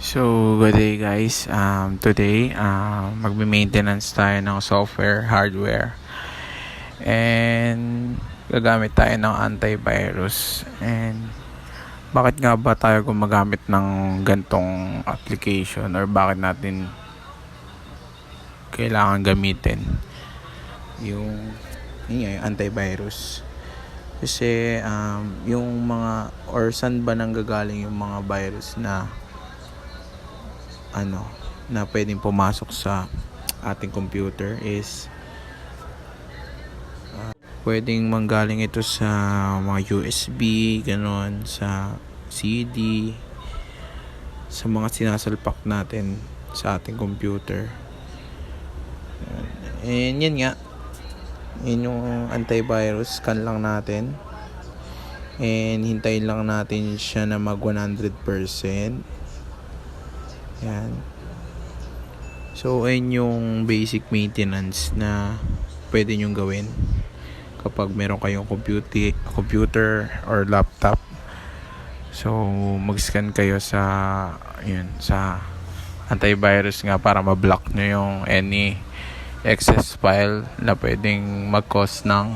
So, good day guys. Today, magme-maintenance tayo ng software, hardware. And gagamit tayo ng antivirus. And bakit nga ba tayo gumagamit ng gantong application or bakit natin kailangan gamitin yung antivirus? Kasi yung mga or saan ba nanggagaling yung mga virus na na pwedeng pumasok sa ating computer is pwedeng manggaling ito sa mga USB, ganon, sa CD, sa mga sinasalpak natin sa ating computer. And yan nga, yun yung antivirus. Scan lang natin and hintayin lang natin siya na mag 100%. Yan. So, ayun yung basic maintenance na pwede nyong gawin kapag meron kayong computer or laptop. So, mag-scan kayo sa antivirus nga para ma-block nyo yung any excess file na pwedeng mag-cause ng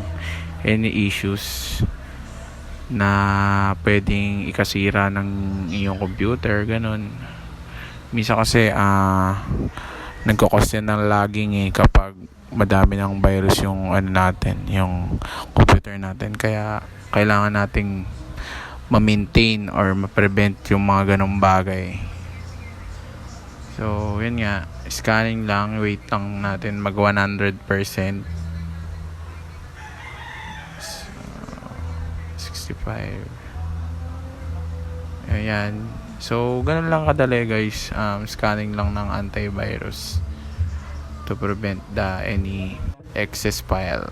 any issues na pwedeng ikasira ng iyong computer, ganun. Minsan kasi nagko-cause yan ng lagging kapag madami ng virus yung yung computer natin. Kaya kailangan nating ma-maintain or ma-prevent yung mga ganong bagay. So, yun nga, scanning lang, wait lang natin mag 100%. So, 65. Ayan. So, ganun lang kadali guys. Scanning lang ng antivirus to prevent any excess file.